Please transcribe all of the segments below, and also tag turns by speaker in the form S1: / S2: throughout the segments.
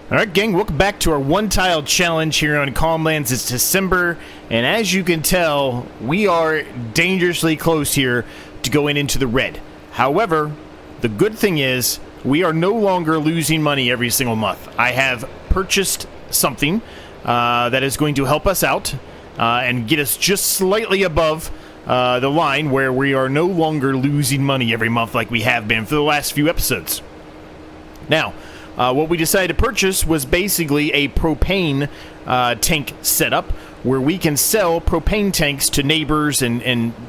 S1: Alright gang, welcome back to our one tile challenge here on Calmlands. It's December, and as you can tell, we are dangerously close here to going into the red. However, the good thing is, we are no longer losing money every single month. I have purchased something that is going to help us out and get us just slightly above the line where we are no longer losing money every month like we have been for the last few episodes. Now, what we decided to purchase was basically a propane tank setup where we can sell propane tanks to neighbors and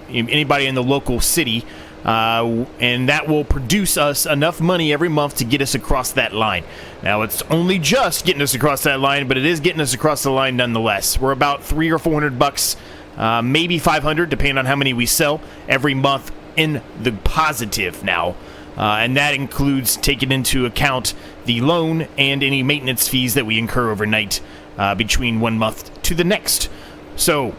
S1: anybody in the local city, and that will produce us enough money every month to get us across that line. Now, it's only just getting us across that line, but it is getting us across the line nonetheless. We're about $300 or $400, maybe $500, depending on how many we sell every month in the positive now. And that includes taking into account the loan and any maintenance fees that we incur overnight between one month to the next. So,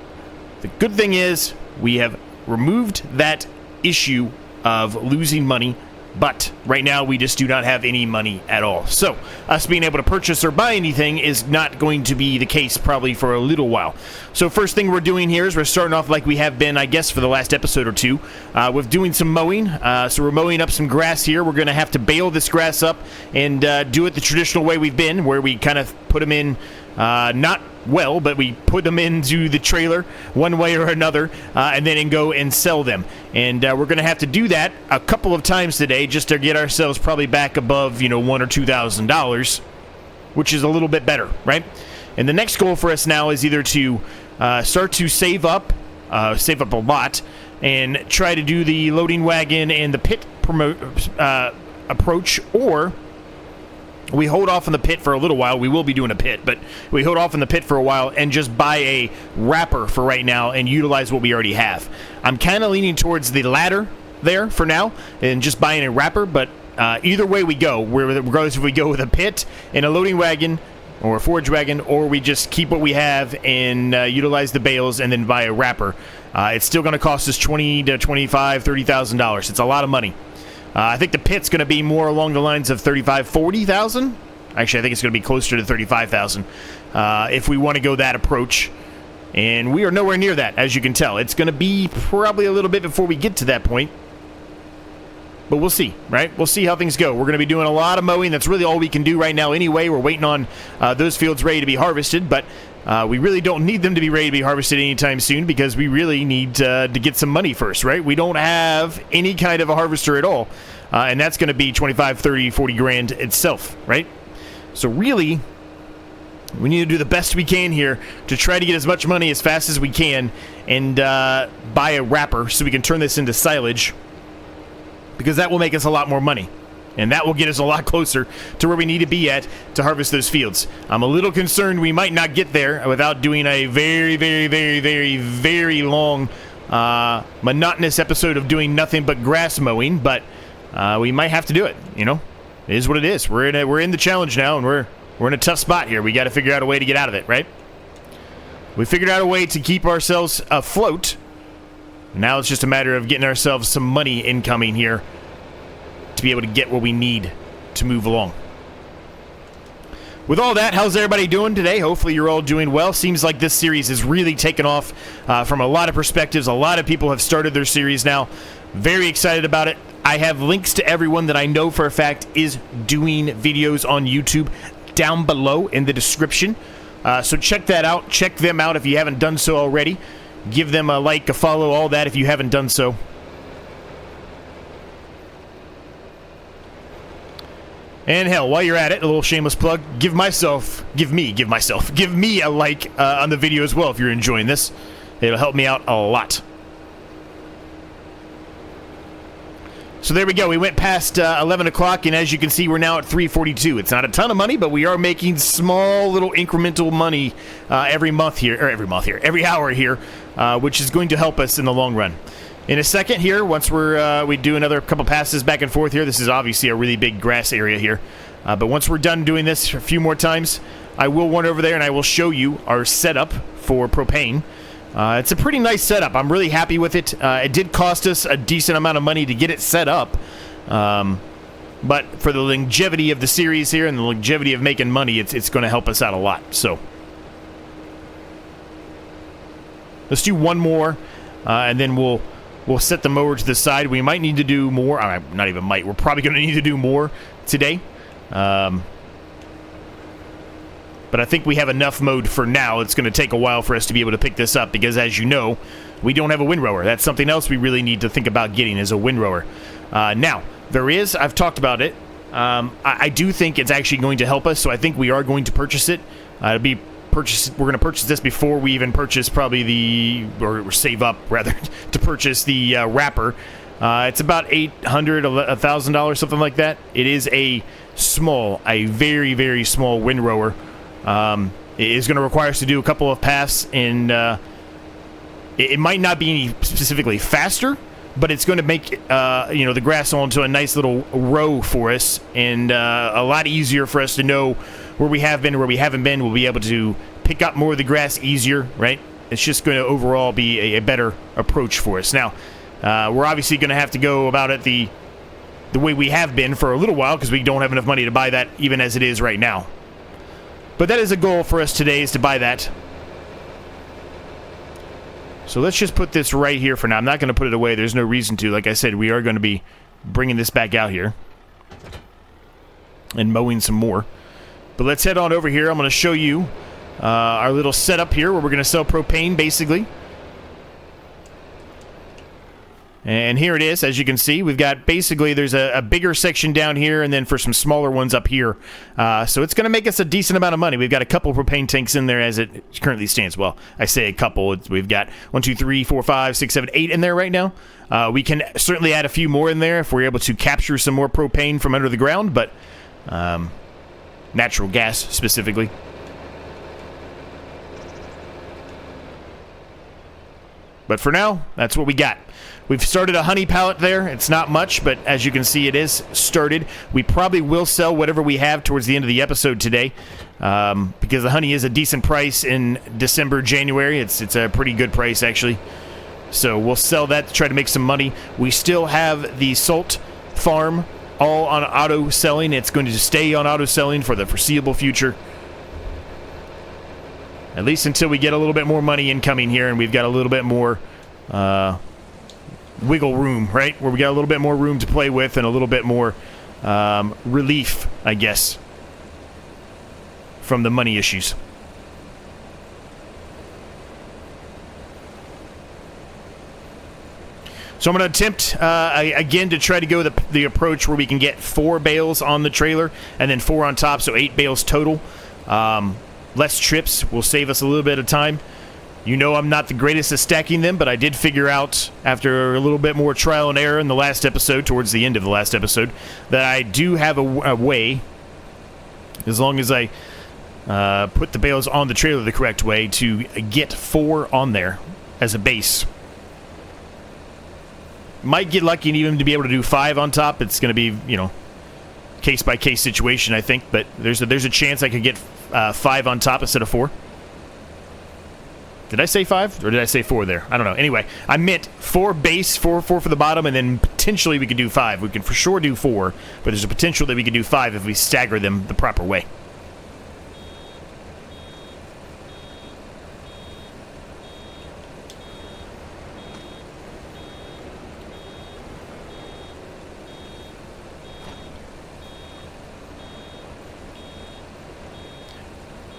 S1: the good thing is we have removed that issue of losing money, but right now we just do not have any money at all. So, us being able to purchase or buy anything is not going to be the case probably for a little while. So first thing we're doing here is we're starting off like we have been, I guess, for the last episode or two, with doing some mowing. So we're mowing up some grass here. We're going to have to bale this grass up and do it the traditional way we've been, where we kind of put them in, not well, but we put them into the trailer one way or another, and then go and sell them. And we're going to have to do that a couple of times today just to get ourselves probably back above, $1,000 or $2,000, which is a little bit better, right? And the next goal for us now is either to start to save up a lot, and try to do the loading wagon and the pit approach, or we hold off on the pit for a little while. We will be doing a pit, but we hold off on the pit for a while and just buy a wrapper for right now and utilize what we already have. I'm kind of leaning towards the latter there for now and just buying a wrapper, but either way we go, regardless if we go with a pit and a loading wagon or a forage wagon, or we just keep what we have and utilize the bales and then buy a wrapper, it's still going to cost us $20,000 to $25,000, $30,000. It's a lot of money. I think the pit's going to be more along the lines of $35,000, $40,000. Actually, I think it's going to be closer to $35,000 if we want to go that approach. And we are nowhere near that, as you can tell. It's going to be probably a little bit before we get to that point. But we'll see, right? We'll see how things go. We're going to be doing a lot of mowing. That's really all we can do right now anyway. We're waiting on those fields ready to be harvested, but we really don't need them to be ready to be harvested anytime soon because we really need to get some money first, right? We don't have any kind of a harvester at all, and that's going to be 25, 30, 40 grand itself, right? So really, we need to do the best we can here to try to get as much money as fast as we can and buy a wrapper so we can turn this into silage, because that will make us a lot more money. And that will get us a lot closer to where we need to be at to harvest those fields. I'm a little concerned we might not get there without doing a very, very, very, very, very long, monotonous episode of doing nothing but grass mowing. But we might have to do it. It is what it is. We're in the challenge now, and we're in a tough spot here. We got to figure out a way to get out of it, right? We figured out a way to keep ourselves afloat. Now it's just a matter of getting ourselves some money incoming here to be able to get what we need to move along. With all that, how's everybody doing today? Hopefully you're all doing well. Seems like this series has really taken off from a lot of perspectives. A lot of people have started their series now. Very excited about it. I have links to everyone that I know for a fact is doing videos on YouTube down below in the description. So check that out. Check them out if you haven't done so already. Give them a like, a follow, all that if you haven't done so. And hell, while you're at it, a little shameless plug, give me a like on the video as well if you're enjoying this. It'll help me out a lot. So there we go. We went past 11 o'clock, and as you can see, we're now at 342. It's not a ton of money, but we are making small little incremental money every hour here, which is going to help us in the long run. In a second here, once we do another couple passes back and forth here, this is obviously a really big grass area here, but once we're done doing this a few more times, I will run over there and I will show you our setup for propane. It's a pretty nice setup. I'm really happy with it. It did cost us a decent amount of money to get it set up, But for the longevity of the series here and the longevity of making money, it's going to help us out a lot. So let's do one more, and then we'll set the mower to the side. We might need to do more. Not even might. We're probably going to need to do more today. But I think we have enough mowed for now. It's going to take a while for us to be able to pick this up because, as you know, we don't have a windrower. That's something else we really need to think about getting, is a windrower. Now, I've talked about it. I do think it's actually going to help us, so I think we are going to purchase it. We're going to purchase this before we even purchase or save up, rather, to purchase the wrapper. It's about $800, $1,000, something like that. It is a very, very small windrower. It is going to require us to do a couple of paths, and it might not be any specifically faster, but it's going to make the grass onto a nice little row for us, and a lot easier for us to know where we have been and where we haven't been. We'll be able to pick up more of the grass easier, right? It's just going to overall be a better approach for us. Now, we're obviously going to have to go about it the way we have been for a little while because we don't have enough money to buy that even as it is right now. But that is a goal for us today, is to buy that. So let's just put this right here for now. I'm not going to put it away. There's no reason to. Like I said, we are going to be bringing this back out here and mowing some more. But let's head on over here. I'm going to show you our little setup here where we're going to sell propane, basically. And here it is. As you can see, we've got basically, there's a bigger section down here and then for some smaller ones up here. So it's going to make us a decent amount of money. We've got a couple propane tanks in there as it currently stands. Well, I say a couple. We've got 1, 2, 3, 4, 5, 6, 7, 8 in there right now. We can certainly add a few more in there if we're able to capture some more propane from under the ground, but natural gas specifically. But for now, that's what we got. We've started a honey pallet there. It's not much, but as you can see, it is started. We probably will sell whatever we have towards the end of the episode today, because the honey is a decent price in December, January. It's a pretty good price, actually. So we'll sell that to try to make some money. We still have the salt farm all on auto selling. It's going to stay on auto selling for the foreseeable future, at least until we get a little bit more money incoming here and we've got a little bit more wiggle room, right? Where we got a little bit more room to play with and a little bit more relief, I guess, from the money issues. So I'm going to attempt, again, to try to go the approach where we can get 4 bales on the trailer and then 4 on top, so 8 bales total. Less trips will save us a little bit of time. You know I'm not the greatest at stacking them, but I did figure out, after a little bit more trial and error in the last episode, towards the end of the last episode, that I do have a way, as long as I put the bales on the trailer the correct way, to get 4 on there as a base. Might get lucky and even to be able to do 5 on top. It's going to be, case-by-case situation, I think, but there's a chance I could get 5 on top instead of 4. Did I say 5? Or did I say 4 there? I don't know. Anyway, I meant 4 base, 4 for the bottom, and then potentially we could do 5. We can for sure do 4, but there's a potential that we could do 5 if we stagger them the proper way.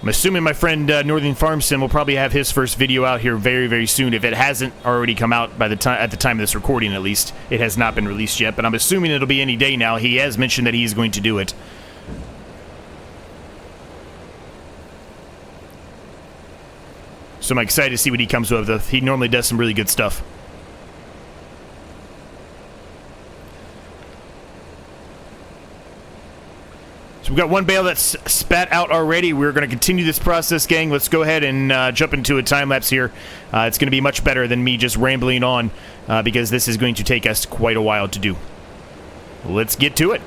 S1: I'm assuming my friend Northern Farm Sim will probably have his first video out here very, very soon. If it hasn't already come out by at the time of this recording, at least, it has not been released yet. But I'm assuming it'll be any day now. He has mentioned that he's going to do it. So I'm excited to see what he comes up with. He normally does some really good stuff. So we've got 1 bale that's spat out already. We're going to continue this process, gang. Let's go ahead and jump into a time-lapse here. It's going to be much better than me just rambling on, because this is going to take us quite a while to do. Let's get to it.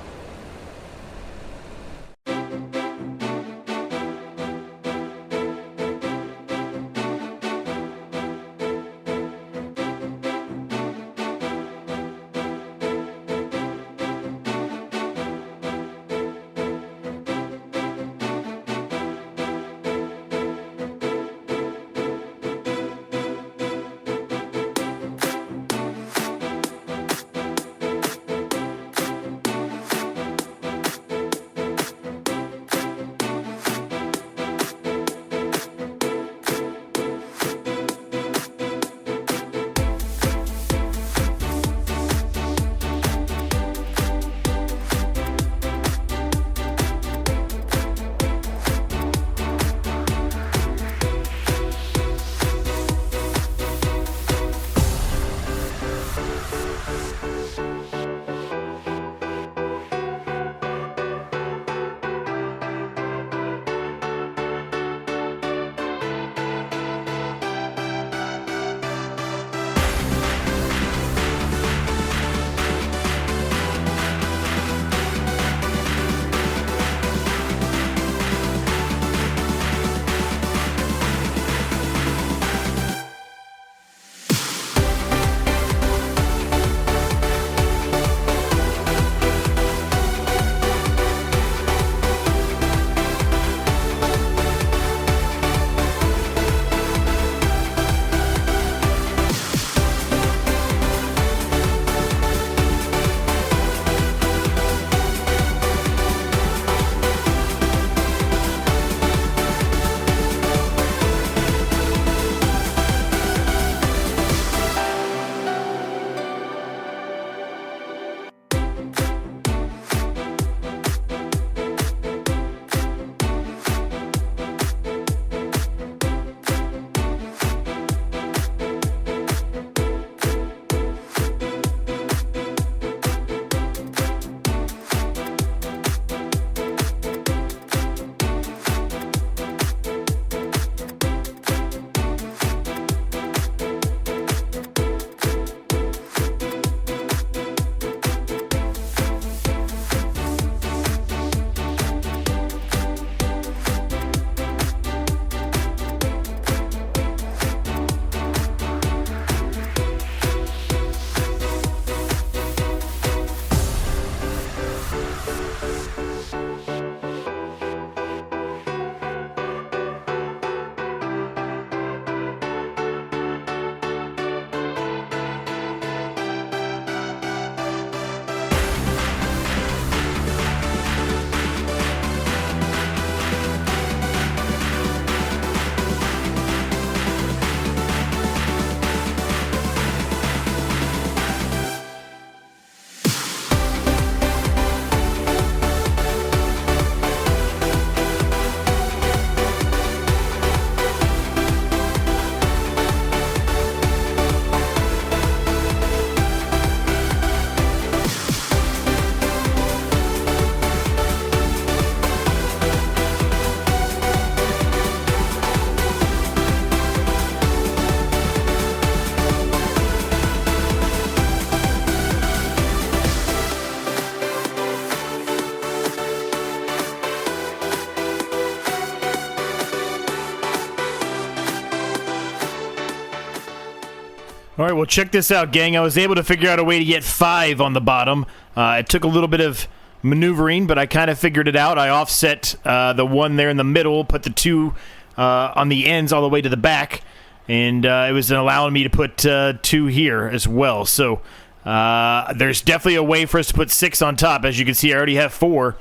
S1: All right, well, check this out, gang. I was able to figure out a way to get 5 on the bottom. It took a little bit of maneuvering, but I kind of figured it out. I offset the one there in the middle, put the 2 on the ends all the way to the back, and it was allowing me to put 2 here as well. So there's definitely a way for us to put 6 on top. As you can see, I already have 4.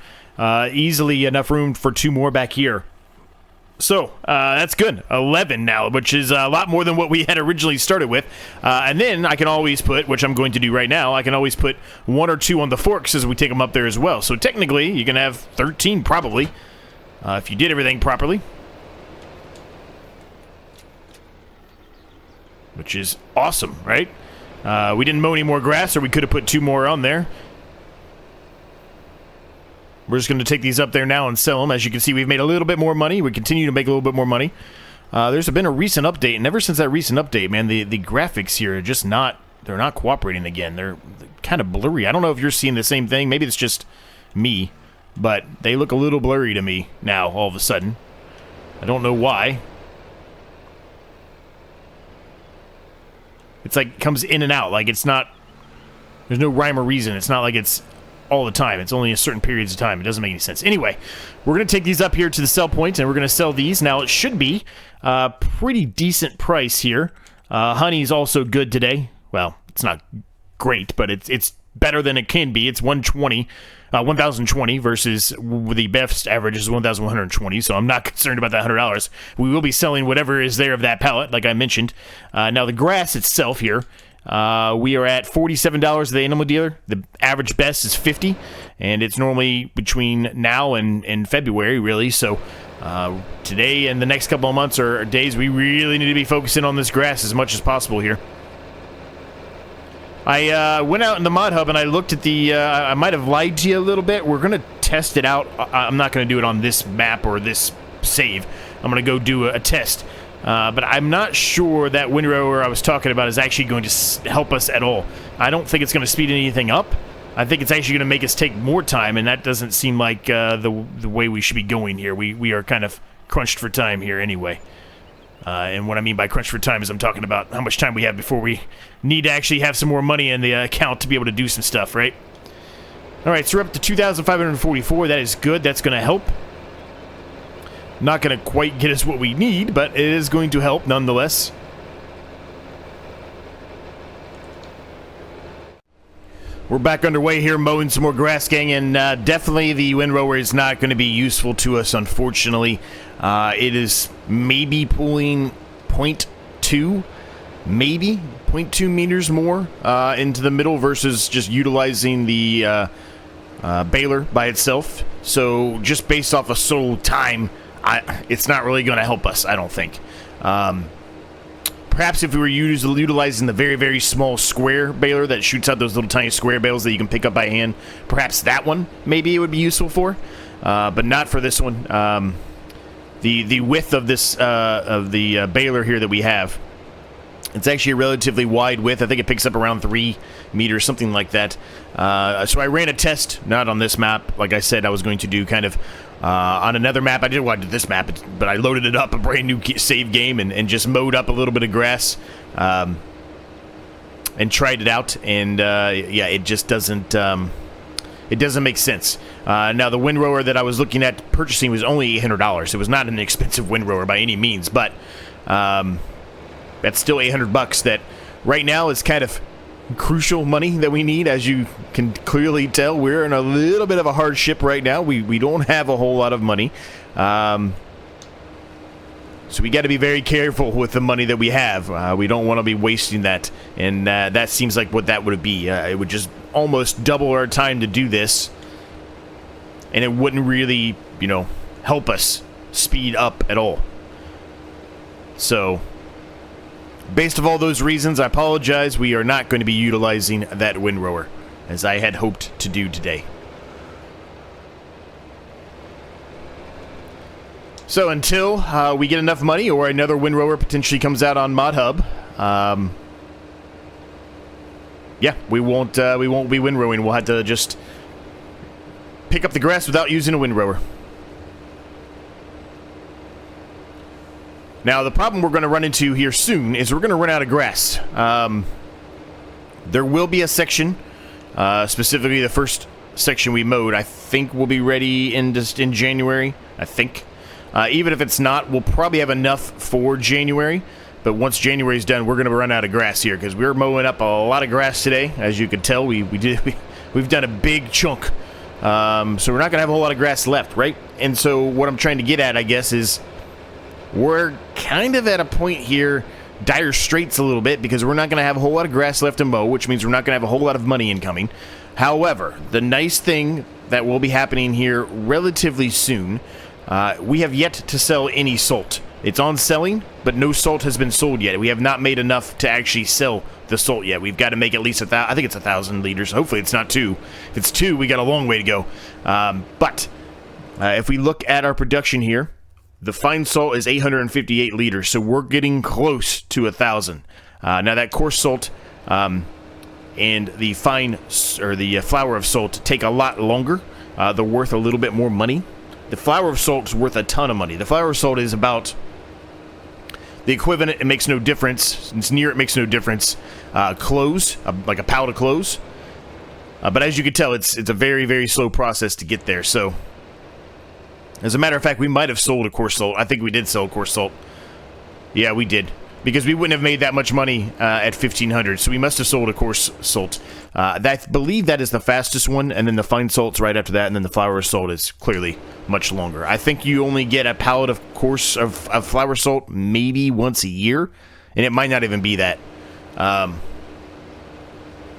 S1: Easily enough room for 2 more back here. So, that's good. 11 now, which is a lot more than what we had originally started with. And then I can always put, which I'm going to do right now, I can always put 1 or 2 on the forks as we take them up there as well. So technically, you can have 13 probably, if you did everything properly. Which is awesome, right? We didn't mow any more grass, or we could have put 2 more on there. We're just going to take these up there now and sell them. As you can see, we've made a little bit more money. We continue to make a little bit more money. There's been a recent update, and ever since that recent update, man, the graphics here are just not, they're not cooperating again. They're kind of blurry. I don't know if you're seeing the same thing. Maybe it's just me, but they look a little blurry to me now all of a sudden. I don't know why. It's like comes in and out. Like it's not, there's no rhyme or reason. It's not like it's all the time. It's only a certain periods of time. It doesn't make any sense. Anyway, we're going to take these up here to the sell point, and we're going to sell these. Now, it should be a pretty decent price here. Honey's also good today. Well, it's not great, but it's better than it can be. It's 1,020 versus the best average is 1,120, so I'm not concerned about that $100. We will be selling whatever is there of that pallet, like I mentioned. Now, the grass itself here, we are at $47 at the animal dealer. The average best is $50, and it's normally between now and February, really. So today and the next couple of months are days we really need to be focusing on this grass as much as possible here. I went out in the mod hub and I looked at the, I might have lied to you a little bit. We're going to test it out. I'm not going to do it on this map or this save. I'm going to go do a test. But I'm not sure that windrower I was talking about is actually going to help us at all. I don't think it's going to speed anything up. I think it's actually going to make us take more time, and that doesn't seem like the way we should be going here. We are kind of crunched for time here anyway. And what I mean by crunched for time is I'm talking about how much time we have before we need to actually have some more money in the account to be able to do some stuff, right? All right, so we're up to 2,544. That is good. That's going to help. Not going to quite get us what we need, but it is going to help nonetheless. We're back underway here mowing some more grass, gang, and definitely the windrower is not going to be useful to us, unfortunately. It is maybe pulling 0.2, maybe 0.2 meters more into the middle versus just utilizing the baler by itself. So just based off of solo time, it's not really going to help us, I don't think. Perhaps if we were utilizing the very, very small square baler that shoots out those little tiny square bales that you can pick up by hand, perhaps that one maybe it would be useful for, but not for this one. The width of this baler here that we have, it's actually a relatively wide width. I think it picks up around 3 meters, something like that. So I ran a test, not on this map. Like I said, I was going to do kind of on another map. I didn't want to do this map, but I loaded it up, a brand new save game, and just mowed up a little bit of grass and tried it out. And yeah, it just doesn't make sense. Now, the windrower that I was looking at purchasing was only $800. It was not an expensive windrower by any means, but that's still $800 that right now is kind of crucial money that we need. As you can clearly tell, we're in a little bit of a hardship right now. We don't have a whole lot of money. So we got to be very careful with the money that we have. We don't want to be wasting that. And that seems like what that would be. It would just almost double our time to do this. And it wouldn't really, help us speed up at all. So, based on all those reasons, I apologize. We are not going to be utilizing that windrower as I had hoped to do today. So until we get enough money or another windrower potentially comes out on Mod Hub, yeah, we won't be windrowing. We'll have to just pick up the grass without using a windrower. Now, the problem we're going to run into here soon is we're going to run out of grass. There will be a section, specifically the first section we mowed, I think will be ready in January, I think. Even if it's not, we'll probably have enough for January. But once January's done, we're going to run out of grass here because we're mowing up a lot of grass today. As you can tell, we've done a big chunk. So we're not going to have a whole lot of grass left, right? And so what I'm trying to get at, I guess, is we're kind of at a point here, dire straits a little bit, because we're not going to have a whole lot of grass left to mow, which means we're not going to have a whole lot of money incoming. However, the nice thing that will be happening here relatively soon, we have yet to sell any salt. It's on selling, but no salt has been sold yet. We have not made enough to actually sell the salt yet. We've got to make at least I think it's 1,000 liters. Hopefully it's not 2. If it's 2, we got a long way to go. But if we look at our production here, the fine salt is 858 liters, so we're getting close to 1,000. Now that coarse salt and the fine or the flour of salt take a lot longer. They're worth a little bit more money. The flour of salt is worth a ton of money. The flour of salt is about the equivalent. It makes no difference. It's near. It makes no difference. Clothes, like a pound of clothes. But as you can tell, it's a very, very slow process to get there. So. As a matter of fact, we might have sold a coarse salt. I think we did sell coarse salt. Yeah, we did. Because we wouldn't have made that much money at 1,500. So we must have sold a coarse salt. I believe that is the fastest one. And then the fine salt's right after that. And then the flour salt is clearly much longer. I think you only get a pallet of flour salt maybe once a year. And it might not even be that. But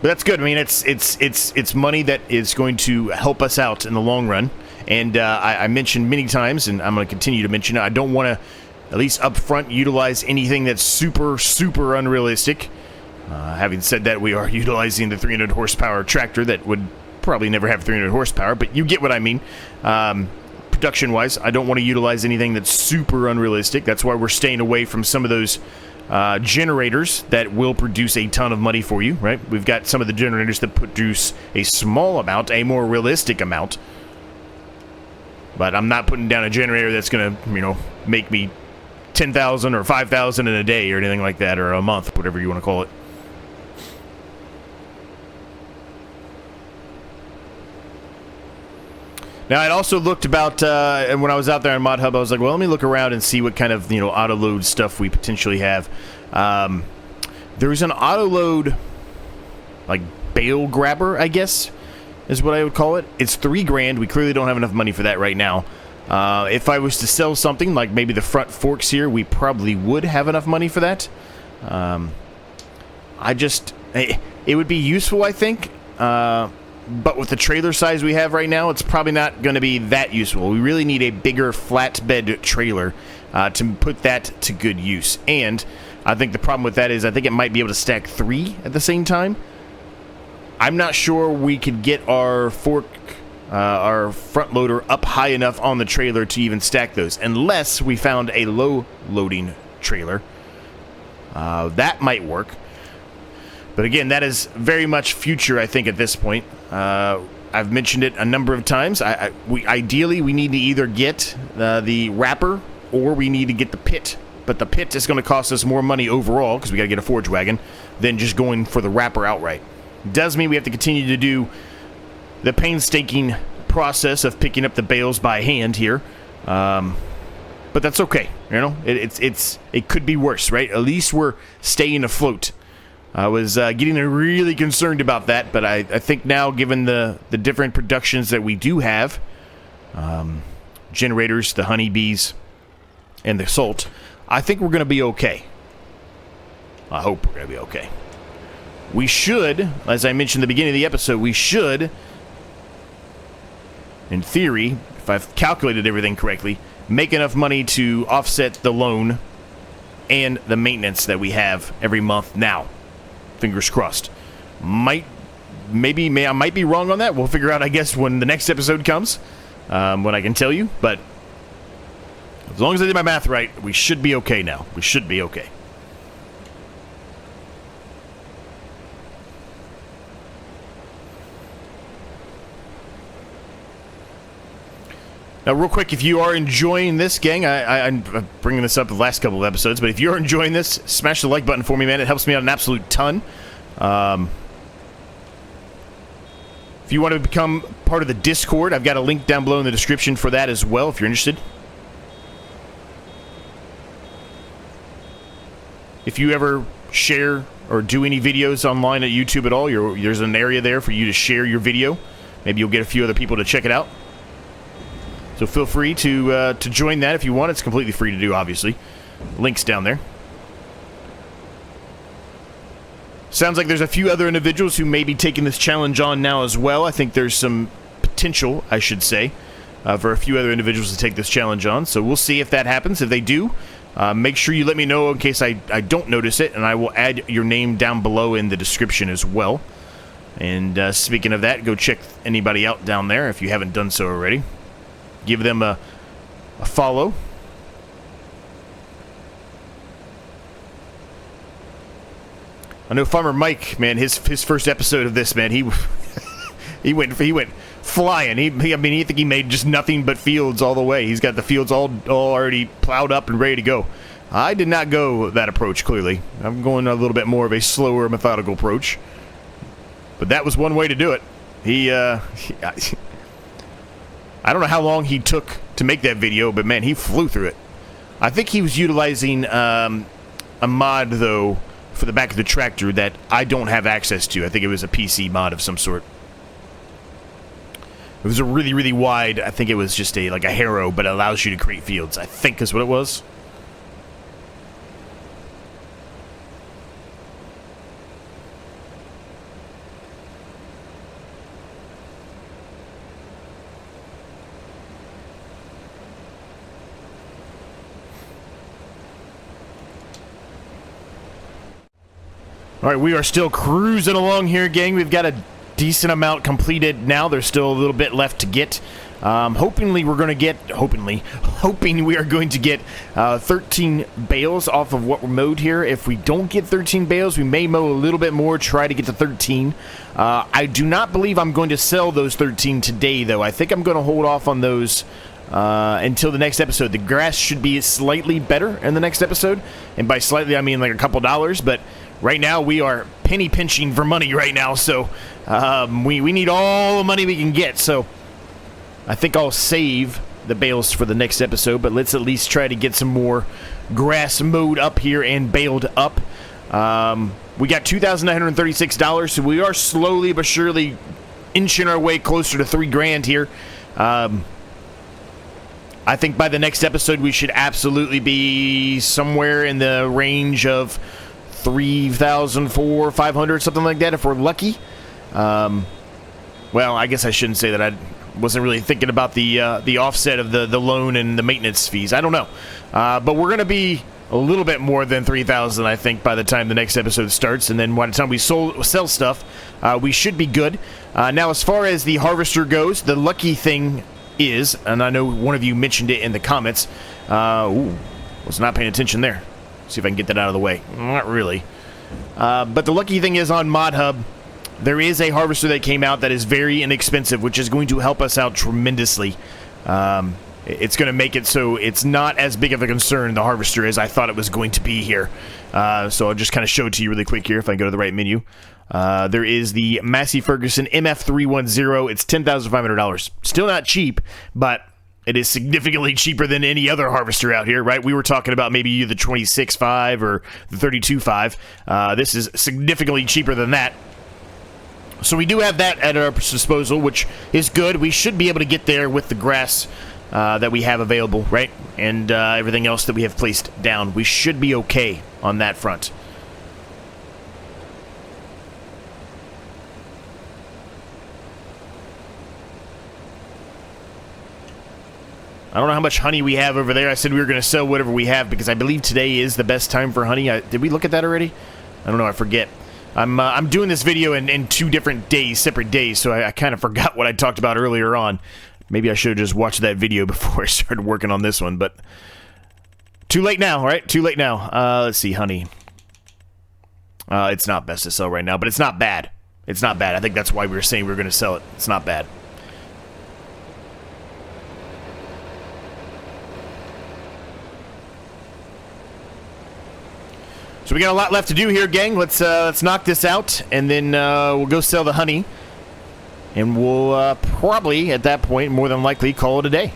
S1: that's good. I mean, it's money that is going to help us out in the long run. And I mentioned many times, and I'm going to continue to mention it, I don't want to, at least up front, utilize anything that's super, super unrealistic. Having said that, we are utilizing the 300 horsepower tractor that would probably never have 300 horsepower, but you get what I mean. Production-wise, I don't want to utilize anything that's super unrealistic. That's why we're staying away from some of those generators that will produce a ton of money for you, right? We've got some of the generators that produce a small amount, a more realistic amount. But I'm not putting down a generator that's going to, make me 10,000 or 5,000 in a day or anything like that, or a month, whatever you want to call it. Now, I'd also looked about, and when I was out there on Mod Hub, I was like, well, let me look around and see what kind of, auto load stuff we potentially have. There's an auto load, like, bale grabber, I guess, is what I would call it. It's $3,000. We clearly don't have enough money for that right now. If I was to sell something, like maybe the front forks here, we probably would have enough money for that. It would be useful, I think, but with the trailer size we have right now, it's probably not going to be that useful. We really need a bigger flatbed trailer to put that to good use. And I think the problem with that is I think it might be able to stack 3 at the same time. I'm not sure we could get our our front loader up high enough on the trailer to even stack those, unless we found a low loading trailer. That might work. But again, that is very much future, I think, at this point. I've mentioned it a number of times. Ideally, we need to either get the wrapper or we need to get the pit. But the pit is going to cost us more money overall, because we got to get a forge wagon, than just going for the wrapper outright. Does mean we have to continue to do the painstaking process of picking up the bales by hand here, but that's okay. It could be worse, right? At least we're staying afloat. I was getting really concerned about that, but I think now, given the different productions that we do have, generators, the honeybees, and the salt, I think we're going to be okay. I hope we're going to be okay. We should, as I mentioned at the beginning of the episode, we should, in theory, if I've calculated everything correctly, make enough money to offset the loan and the maintenance that we have every month now. Fingers crossed. I might be wrong on that. We'll figure out, I guess, when the next episode comes, when I can tell you. But as long as I did my math right, we should be okay now. We should be okay. Now, real quick, if you are enjoying this, gang, I'm bringing this up the last couple of episodes, but if you're enjoying this, smash the like button for me, man. It helps me out an absolute ton. If you want to become part of the Discord, I've got a link down below in the description for that as well, if you're interested. If you ever share or do any videos online at YouTube at all, there's an area there for you to share your video. Maybe you'll get a few other people to check it out. So feel free to join that if you want. It's completely free to do, obviously. Link's down there. Sounds like there's a few other individuals who may be taking this challenge on now as well. I think there's some potential, I should say, for a few other individuals to take this challenge on. So we'll see if that happens. If they do, make sure you let me know in case I don't notice it, and I will add your name down below in the description as well. And speaking of that, go check anybody out down there if you haven't done so already. Give them a follow. I know Farmer Mike, man, his first episode of this, man, he went flying. I think he made just nothing but fields all the way. He's got the fields all already plowed up and ready to go. I did not go that approach, clearly. I'm going a little bit more of a slower, methodical approach. But that was one way to do it. I don't know how long he took to make that video, but man, he flew through it. I think he was utilizing a mod, though, for the back of the tractor that I don't have access to. I think it was a PC mod of some sort. It was a really, really wide, I think it was just like a harrow, but it allows you to create fields, I think is what it was. All right, we are still cruising along here, gang. We've got a decent amount completed now. There's still a little bit left to get. Hoping we are going to get 13 bales off of what we're mowed here. If we don't get 13 bales, we may mow a little bit more, try to get to 13. I do not believe I'm going to sell those 13 today, though. I think I'm going to hold off on those until the next episode. The grass should be slightly better in the next episode, and by slightly I mean like a couple dollars, but right now we are penny pinching for money right now, so we need all the money we can get. So I think I'll save the bales for the next episode, but let's at least try to get some more grass mowed up here and baled up. We got $2,936, so we are slowly but surely inching our way closer to $3,000 here. I think by the next episode we should absolutely be somewhere in the range of 3,400, 500, something like that, if we're lucky. Well, I guess I shouldn't say that. I wasn't really thinking about the offset of the loan and the maintenance fees. I don't know. But we're going to be a little bit more than 3,000, I think, by the time the next episode starts. And then by the time we sell stuff, we should be good. Now, as far as the harvester goes, the lucky thing is, and I know one of you mentioned it in the comments, was not paying attention there. See if I can get that out of the way. Not really. But the lucky thing is on ModHub, there is a harvester that came out that is very inexpensive, which is going to help us out tremendously. It's going to make it so it's not as big of a concern, the harvester, as I thought it was going to be here. So I'll just kind of show it to you really quick here if I go to the right menu. There is the Massey Ferguson MF310. It's $10,500. Still not cheap, but it is significantly cheaper than any other harvester out here, right? We were talking about maybe the 26.5 or the 32.5. This is significantly cheaper than that. So we do have that at our disposal, which is good. We should be able to get there with the grass that we have available, right? And everything else that we have placed down. We should be okay on that front. I don't know how much honey we have over there. I said we were going to sell whatever we have because I believe today is the best time for honey. Did we look at that already? I don't know. I forget. I'm doing this video in 2 different days, separate days, so I kind of forgot what I talked about earlier on. Maybe I should have just watched that video before I started working on this one, but too late now, right? Too late now. Let's see, honey. It's not best to sell right now, but it's not bad. It's not bad. I think that's why we were saying we were going to sell it. It's not bad. So we got a lot left to do here, gang. Let's knock this out, and then we'll go sell the honey. And we'll probably, at that point, more than likely, call it a day.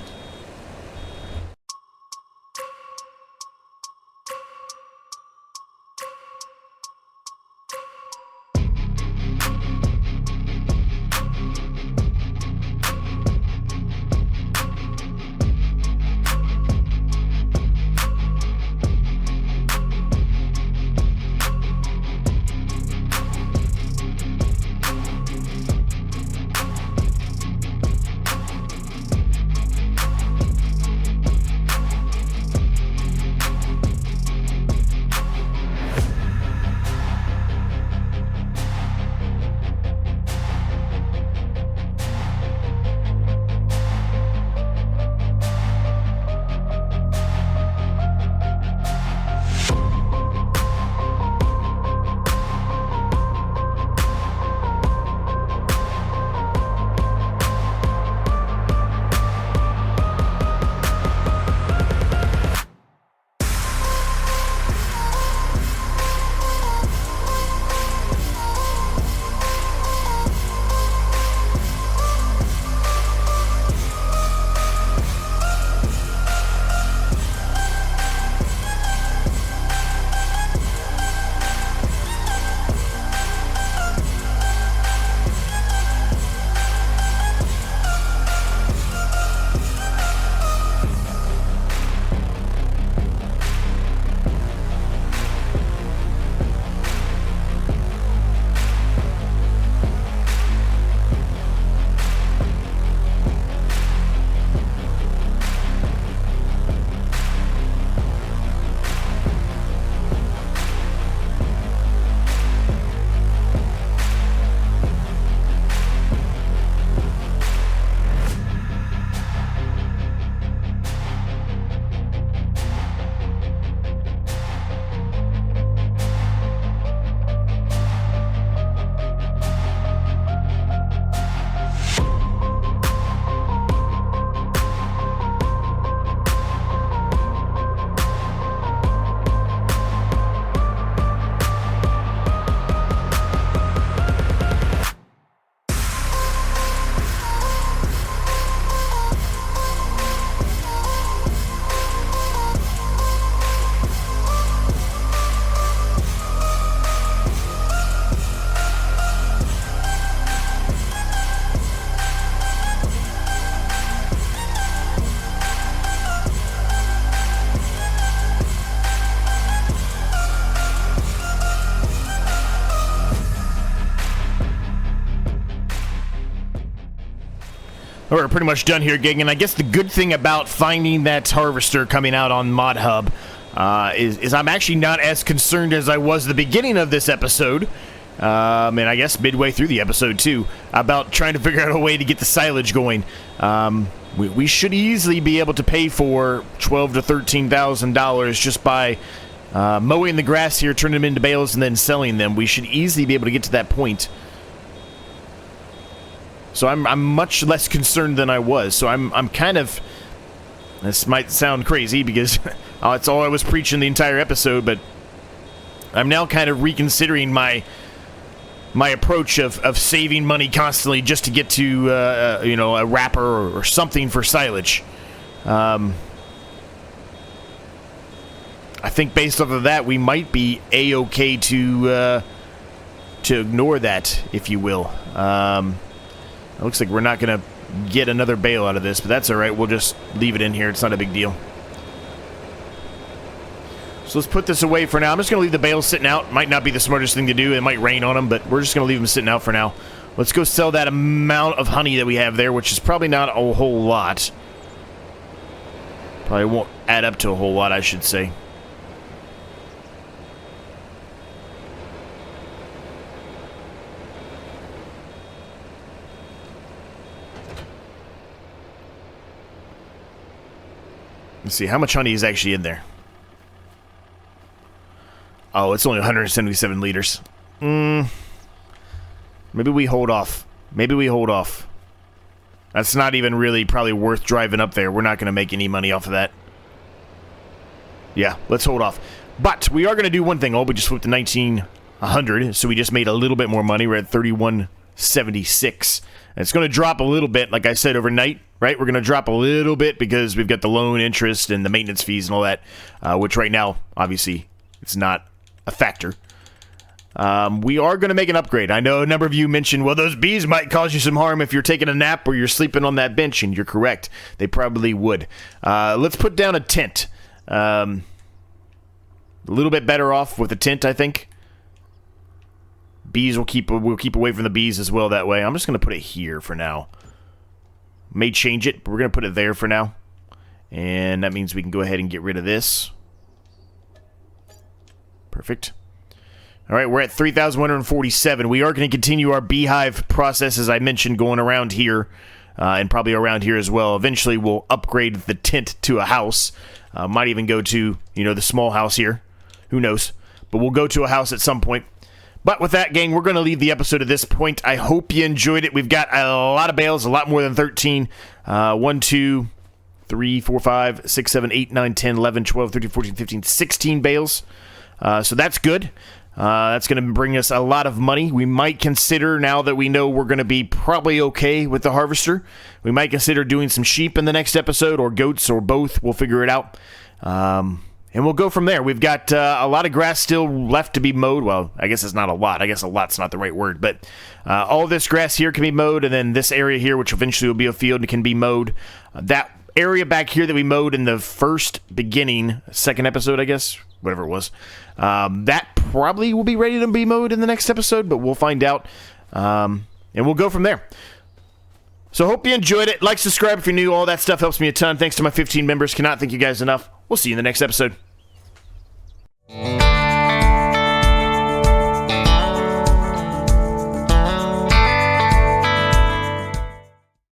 S1: We're pretty much done here, gang, and I guess the good thing about finding that harvester coming out on Mod Hub is I'm actually not as concerned as I was at the beginning of this episode, and I guess midway through the episode too, about trying to figure out a way to get the silage going. We should easily be able to pay for $12,000 to $13,000 just by mowing the grass here, turning them into bales, and then selling them. We should easily be able to get to that point. So I'm much less concerned than I was. So I'm kind of, this might sound crazy because it's all I was preaching the entire episode, but I'm now kind of reconsidering my approach of saving money constantly just to get to a wrapper or something for silage. I think based off of that, we might be a-okay to ignore that, if you will. It looks like we're not going to get another bale out of this, but that's all right. We'll just leave it in here. It's not a big deal. So let's put this away for now. I'm just going to leave the bales sitting out. Might not be the smartest thing to do. It might rain on them, but we're just going to leave them sitting out for now. Let's go sell that amount of honey that we have there, which is probably not a whole lot. Probably won't add up to a whole lot, I should say. Let's see, how much honey is actually in there? Oh, it's only 177 liters. Maybe we hold off. Maybe we hold off. That's not even really probably worth driving up there. We're not going to make any money off of that. Yeah, let's hold off. But we are going to do one thing. Oh, we just flipped to 1900, so we just made a little bit more money. We're at 3176. It's going to drop a little bit, like I said, overnight, right? We're going to drop a little bit because we've got the loan interest and the maintenance fees and all that, which right now, obviously, it's not a factor. We are going to make an upgrade. I know a number of you mentioned, well, those bees might cause you some harm if you're taking a nap or you're sleeping on that bench, and you're correct. They probably would. Let's put down a tent. A little bit better off with a tent, I think. Bees we'll keep away from the bees as well that way. I'm just going to put it here for now. May change it, but we're going to put it there for now. And that means we can go ahead and get rid of this. Perfect. All right, we're at 3,147. We are going to continue our beehive process, as I mentioned, going around here, and probably around here as well. Eventually, we'll upgrade the tent to a house. Might even go to, the small house here. Who knows? But we'll go to a house at some point. But with that, gang, we're going to leave the episode at this point. I hope you enjoyed it. We've got a lot of bales, a lot more than 13. 1, 2, 3, 4, 5, 6, 7, 8, 9, 10, 11, 12, 13, 14, 15, 16 bales. So that's good. That's going to bring us a lot of money. We might consider, now that we know we're going to be probably okay with the harvester, we might consider doing some sheep in the next episode, or goats, or both. We'll figure it out. And we'll go from there. We've got a lot of grass still left to be mowed. Well, I guess it's not a lot. I guess a lot's not the right word. But all this grass here can be mowed, and then this area here, which eventually will be a field, can be mowed. That area back here that we mowed in the second episode, I guess, whatever it was, that probably will be ready to be mowed in the next episode, but we'll find out. And we'll go from there. So hope you enjoyed it. Like, subscribe if you're new. All that stuff helps me a ton. Thanks to my 15 members. Cannot thank you guys enough. We'll see you in the next episode.